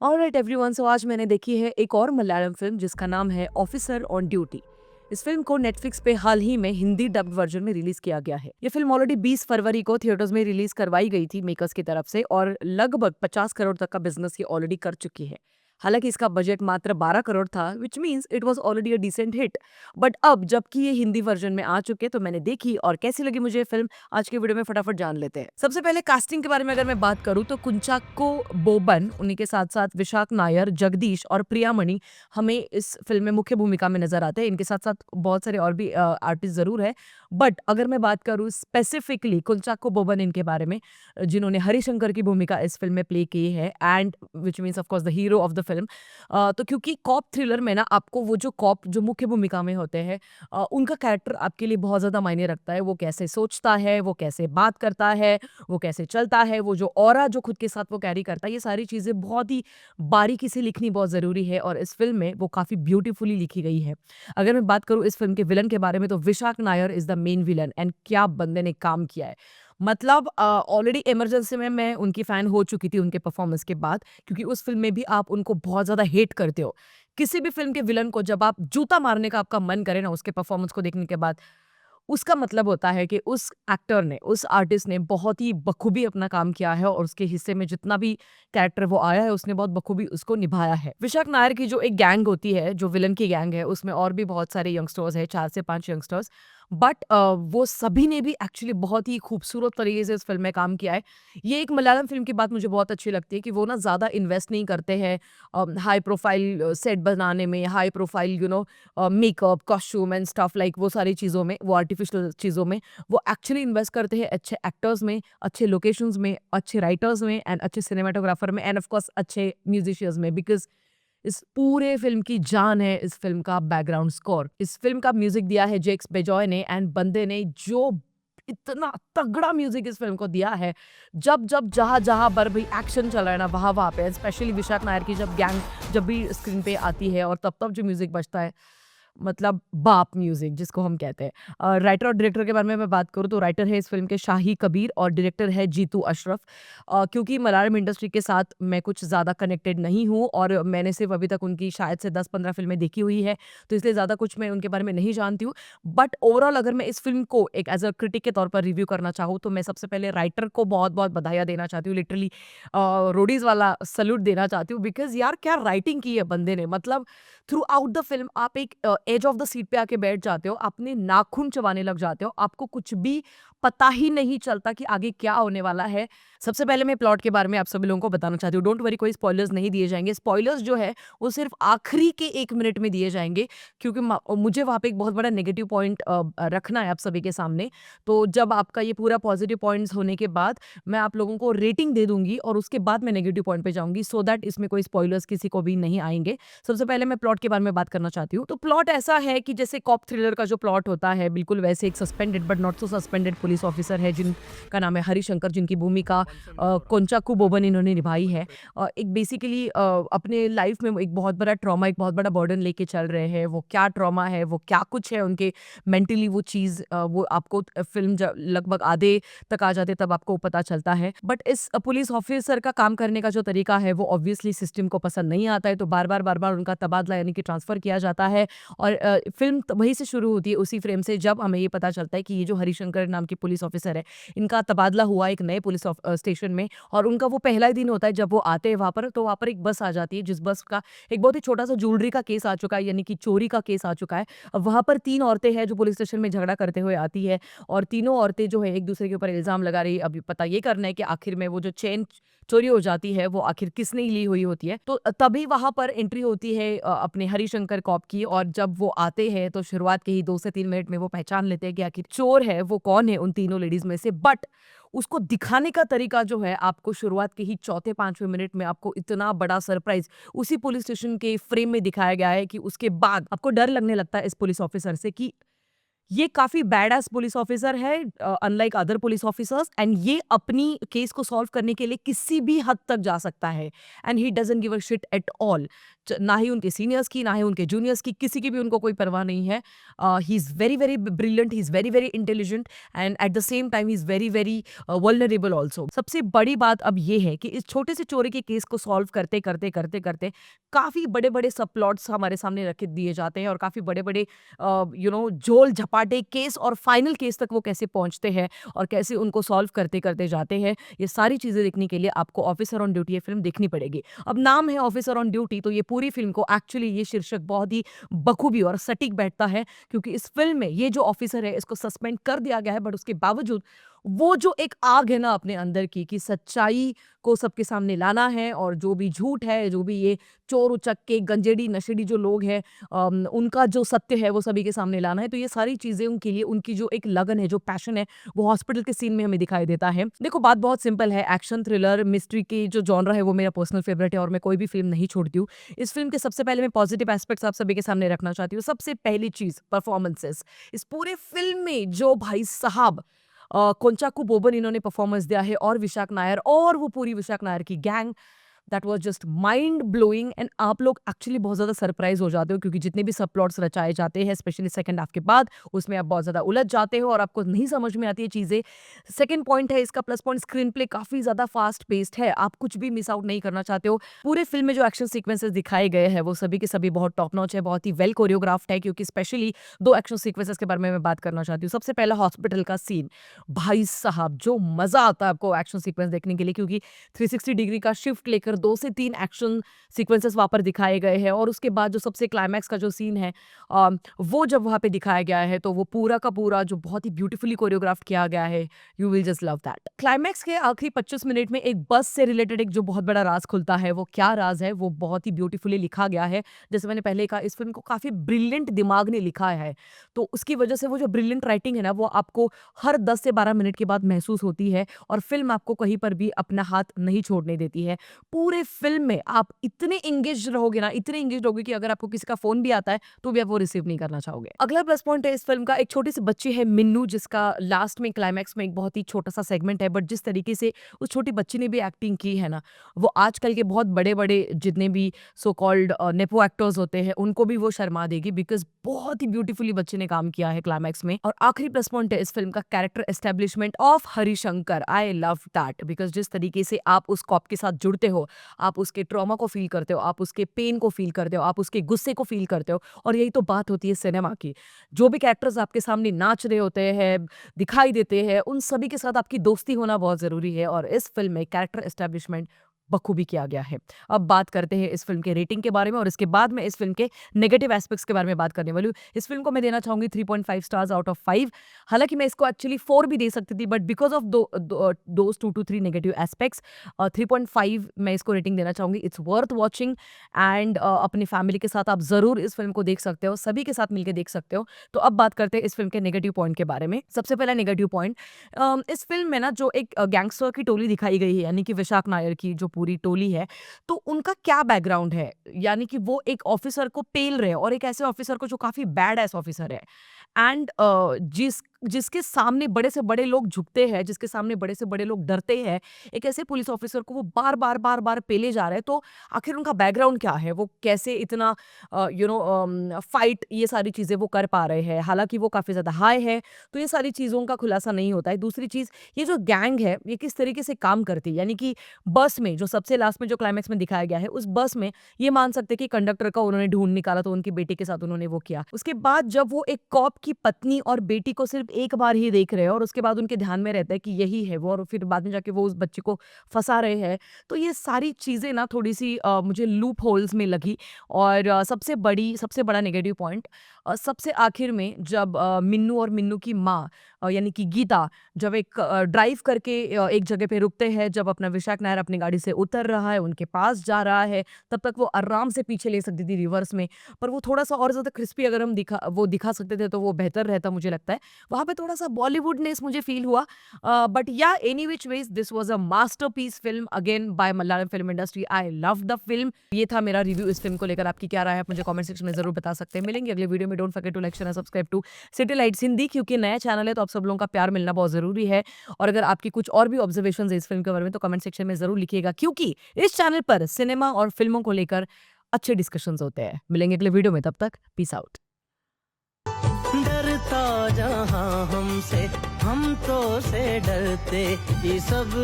Alright everyone, सो आज मैंने देखी है एक और मलयालम फिल्म जिसका नाम है ऑफिसर ऑन ड्यूटी। इस फिल्म को नेटफ्लिक्स पे हाल ही में हिंदी डब्ड वर्जन में रिलीज किया गया है। ये फिल्म ऑलरेडी 20 फरवरी को थिएटर्स में रिलीज करवाई गई थी मेकर्स की तरफ से और लगभग 50 करोड़ तक का बिजनेस ये ऑलरेडी कर चुकी है। हालांकि इसका बजट मात्र 12 करोड़ था, which means it was already a decent hit. But अब जबकि ये हिंदी वर्जन में आ चुके तो मैंने देखी और कैसी लगी मुझे ये फिल्म, आज के वीडियो में फटाफट जान लेते हैं। सबसे पहले कास्टिंग के बारे में अगर मैं बात करूं तो कुंचाको बोबन, उन्हीं के साथ साथ विशाख नायर, जगदीश और प्रियामणि हमें इस फिल्म में मुख्य भूमिका में नजर आते हैं। इनके साथ साथ बहुत सारे और भी आर्टिस्ट जरूर है। बट अगर मैं बात करूं स्पेसिफिकली कुंचाको बोबन इनके बारे में, जिन्होंने हरिशंकर की भूमिका इस फिल्म में प्ले की है and which means of course the hero of the film. तो क्योंकि कॉप थ्रिलर में ना आपको वो जो कॉप जो मुख्य भूमिका में होते हैं, उनका कैरेक्टर आपके लिए बहुत ज़्यादा मायने रखता है। वो कैसे सोचता है, वो कैसे बात करता है, वो कैसे चलता है, वो जो ऑरा जो खुद के साथ वो कैरी करता है, ये सारी चीज़ें बहुत ही बारीकी से लिखनी बहुत ज़रूरी है और इस फिल्म में वो काफ़ी ब्यूटीफुली लिखी गई है। अगर मैं बात करूँ इस फिल्म के विलन के बारे में तो Vishakh Nair is the main villain and क्या बंदे ने काम किया है। मतलब ऑलरेडी इमरजेंसी में मैं उनकी फ़ैन हो चुकी थी उनके परफॉर्मेंस के बाद, क्योंकि उस फ़िल्म में भी आप उनको बहुत ज़्यादा हेट करते हो। किसी भी फ़िल्म के विलन को जब आप जूता मारने का आपका मन करे ना उसके परफॉर्मेंस को देखने के बाद, उसका मतलब होता है कि उस एक्टर ने, उस आर्टिस्ट ने बहुत ही बखूबी अपना काम किया है और उसके हिस्से में जितना भी कैरेक्टर वो आया है उसने बहुत बखूबी उसको निभाया है। विशाख नायर की जो एक गैंग होती है, जो विलन की गैंग है, उसमें और भी बहुत सारे यंगस्टर्स हैं, 4 से 5 यंगस्टर्स। बट वो सभी ने भी एक्चुअली बहुत ही खूबसूरत तरीके से इस फ़िल्म में काम किया है। ये एक मलयालम फ़िल्म की बात मुझे बहुत अच्छी लगती है कि वो ना ज़्यादा इन्वेस्ट नहीं करते हैं हाई प्रोफाइल सेट बनाने में, high profile makeup, costume and stuff like वो सारी चीज़ों में, वो आर्टिफिशियल चीज़ों में। वो एक्चुअली इन्वेस्ट करते हैं अच्छे एक्टर्स में, अच्छे लोकेशंस में, अच्छे राइटर्स में एंड अच्छे सिनेमेटोग्राफर में एंड ऑफ कोर्स अच्छे म्यूजिशियंस में। बिकॉज़ इस पूरे फ़िल्म की जान है इस फ़िल्म का बैकग्राउंड स्कोर। इस फ़िल्म का म्यूज़िक दिया है जेक्स बेजॉय ने एंड बंदे ने जो इतना तगड़ा म्यूज़िक इस फ़िल्म को दिया है। जब जहाँ-जहाँ पर भी एक्शन चल रहा है ना, वहाँ-वहाँ पे स्पेशली विशाख नायर की जब गैंग जब भी स्क्रीन पे आती है और तब-तब जो म्यूज़िक बजता है, मतलब बाप म्यूजिक जिसको हम कहते हैं। राइटर और डायरेक्टर के बारे में मैं बात करूँ तो राइटर है इस फ़िल्म के शाही कबीर और डायरेक्टर है जीतू अशरफ। क्योंकि मलयालम इंडस्ट्री के साथ मैं कुछ ज़्यादा कनेक्टेड नहीं हूँ और मैंने सिर्फ़ अभी तक उनकी शायद से 10-15 फ़िल्में देखी हुई है, तो इसलिए ज़्यादा कुछ मैं उनके बारे में नहीं जानती हूँ। बट ओवरऑल अगर मैं इस फ़िल्म को एक एज़ अ क्रिटिक के तौर पर रिव्यू करना चाहूँ, तो मैं सबसे पहले राइटर को बहुत-बहुत बधाइयाँ देना चाहती हूँ। लिटरली रोडीज़ वाला सैल्यूट देना चाहती हूँ बिकॉज़ यार क्या राइटिंग की है बंदे ने। मतलब थ्रू आउट द फ़िल्म आप एक एज ऑफ द सीट पे आके बैठ जाते हो, अपने नाखून चबाने लग जाते हो, आपको कुछ भी पता ही नहीं चलता कि आगे क्या होने वाला है। सबसे पहले मैं प्लॉट के बारे में आप सभी लोगों को बताना चाहती हूँ, डोंट वरी कोई स्पॉयलर्स नहीं दिए जाएँगे। स्पॉयलर्स जो है वो सिर्फ़ आखिरी के 1 मिनट में दिए जाएँगे क्योंकि मुझे वहाँ पे एक बहुत बड़ा नेगेटिव पॉइंट रखना है आप सभी के सामने। तो जब आपका ये पूरा पॉजिटिव पॉइंट्स होने के बाद मैं आप लोगों को रेटिंग दे दूँगी और उसके बाद मैं नेगेटिव पॉइंट पे जाऊँगी सो दैट इसमें कोई स्पॉयलर्स किसी को भी नहीं आएँगे। सबसे पहले मैं प्लॉट के बारे में बात करना चाहती हूँ। तो प्लॉट ऐसा है कि जैसे कॉप थ्रिलर का जो प्लॉट होता है, बिल्कुल वैसे एक suspended but not so suspended police officer है जिनका नाम है हरिशंकर, जिनकी भूमिका कोंचाकू बोबन इन्होंने निभाई है। एक बेसिकली अपने लाइफ में वो एक बहुत बड़ा ट्रॉमा, एक बहुत बड़ा बर्डन लेके चल रहे हैं। वो क्या ट्रॉमा है, वो क्या कुछ है उनके मेंटली वो चीज़, वो आपको फ़िल्म ज लगभग आधे तक आ जाते तब आपको पता चलता है। बट इस पुलिस ऑफिसर का काम करने का जो तरीका है वो ऑब्वियसली सिस्टम को पसंद नहीं आता है, तो बार-बार उनका तबादला यानी कि ट्रांसफ़र किया जाता है और फ़िल्म वहीं से शुरू होती है, उसी फ्रेम से जब हमें ये पता चलता है कि ये जो हरिशंकर नाम के पुलिस ऑफिसर है, इनका तबादला हुआ एक नए पुलिस स्टेशन में और उनका वो पहला ही दिन होता है जब वो आते हैं वहाँ पर, तो वहाँ पर एक बस आ जाती है, जिस बस का एक बहुत ही छोटा-सा ज्वेलरी का केस आ चुका है, यानी कि चोरी का केस आ चुका है। अब वहाँ पर 3 औरतें हैं जो पुलिस स्टेशन में झगड़ा करते हुए आती है और तीनों औरतें जो है एक-दूसरे के ऊपर इल्ज़ाम लगा रही है। अभी पता ये करना है कि आखिर में वो जो चेन चोरी हो जाती है वो आखिर किसने ली हुई होती है। तो तभी वहाँ पर एंट्री होती है अपने हरिशंकर कॉप की और जब वो आते हैं तो शुरुआत के ही 2 से 3 मिनट में वो पहचान लेते हैं कि आखिर चोर है वो कौन है उन तीनों लेडीज़ में से। बट उसको दिखाने का तरीका जो है आपको शुरुआत के ही चौथे 5वें मिनट में आपको इतना बड़ा सरप्राइज़ उसी पुलिस स्टेशन के फ्रेम में दिखाया गया है कि उसके बाद आपको डर लगने लगता है इस पुलिस ऑफिसर से कि ये काफ़ी बैडएस पुलिस ऑफिसर है unlike other police officers, and ये अपनी केस को सॉल्व करने के लिए किसी भी हद तक जा सकता है, and he doesn't give a shit at all. ना ही उनके सीनियर्स की, ना ही उनके जूनियर्स की, किसी की भी उनको कोई परवाह नहीं है। He is very very brilliant, he is very very intelligent, and at the same time he is very very vulnerable also. सबसे बड़ी बात अब ये है कि इस छोटे से चोरी के केस को सॉल्व करते करते करते करते काफ़ी बड़े बड़े सब प्लॉट्स हमारे सामने रख दिए जाते हैं, और काफ़ी बड़े बड़े झोल झपाटे केस और फाइनल केस तक वो कैसे पहुंचते हैं और कैसे उनको सॉल्व करते करते जाते हैं। ये सारी चीजें देखने के लिए आपको ऑफिसर ऑन ड्यूटी ये फिल्म देखनी पड़ेगी। अब नाम है ऑफिसर ऑन ड्यूटी, तो ये पूरी फिल्म को एक्चुअली ये शीर्षक बहुत ही बखूबी और सटीक बैठता है, क्योंकि इस फिल्म में ये जो ऑफिसर है इसको सस्पेंड कर दिया गया है, बट उसके बावजूद वो जो एक आग है ना अपने अंदर की, कि सच्चाई को सबके सामने लाना है, और जो भी झूठ है, जो भी ये चोर उचक्के गंजेड़ी नशेड़ी जो लोग हैं, उनका जो सत्य है वो सभी के सामने लाना है। तो ये सारी चीज़ें उनके लिए, उनकी जो एक लगन है, जो पैशन है, वो हॉस्पिटल के सीन में हमें दिखाई देता है। देखो, बात बहुत सिंपल है, एक्शन, थ्रिलर, मिस्ट्री की जो जॉनरा है वो मेरा पर्सनल फेवरेट है, और मैं कोई भी फ़िल्म नहीं छोड़ती हूँ। इस फ़िल्म के सबसे पहले मैं पॉजिटिव एस्पेक्ट्स आप सभी के सामने रखना चाहती हूँ। सबसे पहली चीज़ परफॉर्मेंसेस। इस पूरे फ़िल्म में जो भाई साहब कोंचाकू बोबन इन्होंने परफॉर्मेंस दिया है, और विशाख नायर और वो पूरी विशाख नायर की gang, that was just mind blowing. And आप लोग एक्चुअली बहुत ज़्यादा सरप्राइज हो जाते हो, क्योंकि जितने भी सब प्लॉट्स रचाए जाते हैं स्पेशली सेकंड हाफ के बाद, उसमें आप बहुत ज़्यादा उलझ जाते हो और आपको नहीं समझ में आती है चीज़ें। सेकंड पॉइंट है इसका प्लस पॉइंट, स्क्रीन प्ले काफ़ी ज़्यादा फास्ट पेस्ड है, आप कुछ भी मिस आउट नहीं करना चाहते हो। पूरे फिल्म में जो एक्शन सीक्वेंसेस दिखाए गए हैं वो सभी के सभी बहुत टॉप नॉच है, बहुत ही वेल कोरियोग्राफ्ड है, क्योंकि स्पेशली दो एक्शन सीक्वेंसेस के बारे में मैं बात करना चाहती हूँ। सबसे पहला हॉस्पिटल का सीन, भाई साहब जो मज़ा आता है आपको एक्शन सीक्वेंस देखने के लिए, क्योंकि 360 डिग्री का शिफ्ट लेकर 2 से 3 एक्शन सीक्वेंसेस वहाँ पर दिखाए गए हैं, और उसके बाद जो सबसे क्लाइमैक्स का जो सीन है, वो जब वहाँ पे दिखाया गया है, तो वो पूरा का पूरा जो बहुत ही ब्यूटीफुली कोरियोग्राफ किया गया है, you will just love that. Climax के आखिरी 25 मिनट में एक बस से रिलेटेड एक जो बहुत बड़ा राज खुलता है, वो क्या राज है वो बहुत ही ब्यूटीफुली लिखा गया है। जैसे मैंने पहले कहा, इस फिल्म को काफ़ी ब्रिलियंट दिमाग ने लिखा है, तो उसकी वजह से वो जो ब्रिलियंट राइटिंग है ना, वो आपको हर 10 से 12 मिनट के बाद महसूस होती है, और फिल्म आपको कहीं पर भी अपना हाथ नहीं छोड़ने देती है। पूरे फ़िल्म में आप इतने एंगेज्ड रहोगे ना, इतने एंगेज्ड रहोगे कि अगर आपको किसी का फ़ोन भी आता है, तो भी आप वो रिसीव नहीं करना चाहोगे। अगला प्लस पॉइंट है इस फ़िल्म का, एक छोटी-सी बच्ची है मिन्नू, जिसका लास्ट में क्लाइमैक्स में एक बहुत ही छोटा-सा सेगमेंट है, बट जिस तरीके से उस छोटी बच्ची ने भी एक्टिंग की है ना, वो आजकल के बहुत बड़े-बड़े जितने भी सो कॉल्ड नेपो एक्टर्स होते हैं, उनको भी वो शर्मा देगी, बिकॉज़ बहुत ही ब्यूटीफुली बच्चे ने काम किया है क्लाइमैक्स में। और आखिरी प्लस पॉइंट है इस फ़िल्म का, character establishment of Harishankar. I love that, because जिस तरीके से आप उस कॉप के साथ जुड़ते हो, आप उसके ट्रॉमा को फ़ील करते हो, आप उसके पेन को फ़ील करते हो, आप उसके गुस्से को फ़ील करते हो, और यही तो बात होती है सिनेमा की। जो भी कैरेक्टर्स आपके सामने नाच रहे होते हैं, दिखाई देते हैं, उन सभी के साथ आपकी दोस्ती होना बहुत ज़रूरी है, और इस फ़िल्म में कैरेक्टर एस्टैब्लिशमेंट बखूबी किया गया है। अब बात करते हैं इस फ़िल्म के रेटिंग के बारे में, और इसके बाद मैं इस फ़िल्म के नेगेटिव एस्पेक्ट्स के बारे में बात करने वाली हूँ। इस फ़िल्म को मैं देना चाहूँगी 3.5 स्टार्स आउट ऑफ 5। हालाँकि मैं इसको एक्चुअली 4 भी दे सकती थी, but because of those 2 to 3 negative aspects, 3.5 मैं इसको रेटिंग देना चाहूँगी। इट्स वर्थ वॉचिंग, एंड अपनी फैमिली के साथ आप ज़रूर इस फ़िल्म को देख सकते हो, सभी के साथ मिलके देख सकते हो। तो अब बात करते हैं इस फ़िल्म के नेगेटिव पॉइंट के बारे में। सबसे पहला नेगेटिव पॉइंट, इस फ़िल्म में ना जो एक गैंगस्टर की टोली दिखाई गई है, यानी कि विशाख नायर की जो पूरी टोली है, तो उनका क्या बैकग्राउंड है? यानी कि वो एक ऑफिसर को पेल रहे हैं, और एक ऐसे ऑफिसर को जो काफ़ी बैड एस ऑफिसर है, एंड जिसके सामने बड़े से बड़े लोग झुकते हैं, जिसके सामने बड़े से बड़े लोग डरते हैं, एक ऐसे पुलिस ऑफिसर को वो बार-बार, बार-बार पेले जा रहे हैं। तो आखिर उनका बैकग्राउंड क्या है? वो कैसे इतना फाइट, ये सारी चीज़ें वो कर पा रहे हैं? हालाँकि वो काफ़ी ज़्यादा हाई है, तो ये सारी चीज़ों का खुलासा नहीं होता है। दूसरी चीज़, ये जो गैंग है, ये किस तरीके से काम करती है? यानी कि बस में जो सबसे लास्ट में जो क्लाइमैक्स में दिखाया गया है, उस बस में ये मान सकते हैं कि कंडक्टर का उन्होंने ढूँढ निकाला, तो उनकी बेटी के साथ उन्होंने वो किया। उसके बाद जब वो एक कॉप की पत्नी और बेटी को सिर्फ़ एक बार ही देख रहे हैं, और उसके बाद उनके ध्यान में रहता है कि यही है वो, और फिर बाद में जाके वो उस बच्चे को फँसा रहे हैं। तो ये सारी चीज़ें ना थोड़ी-सी मुझे लूप होल्स में लगी, और सबसे बड़ा नेगेटिव पॉइंट, सबसे आखिर में जब मिन्नू और मिन्नू की माँ, यानी कि गीता, जब एक ड्राइव करके एक जगह पे रुकते हैं, जब अपना विशाख नायर अपनी गाड़ी से उतर रहा है, उनके पास जा रहा है, तब तक वो आराम से पीछे ले सकती थी रिवर्स में, पर वो थोड़ा-सा और ज़्यादा क्रिस्पी अगर हम दिखा सकते थे, तो वो बेहतर रहता मुझे लगता है। वहाँ पे थोड़ा-सा बॉलीवुडनेस मुझे फ़ील हुआ। बट या any which ways this was a masterpiece film again by Malayalam film industry. I love the film. ये था मेरा रिव्यू इस फिल्म को लेकर। आपकी क्या राय है आप मुझे कमेंट सेक्शन में ज़रूर बता सकते हैं। मिलेंगे अगले वीडियो में। Don't forget to like share and subscribe to City Lights Hindi, क्योंकि नया चैनल है तो आप सब लोगों का प्यार मिलना बहुत ज़रूरी है। और अगर आपकी कुछ और भी ऑब्जर्वेशंस है इस फिल्म के बारे में तो कमेंट सेक्शन में ज़रूर लिखिएगा, क्योंकि इस चैनल पर सिनेमा और फिल्मों को लेकर अच्छे डिस्कशंस होते हैं। मिलेंगे अगले वीडियो में, तब तक पीस आउट। डरता जहां हमसे हम तो से डरते ये सब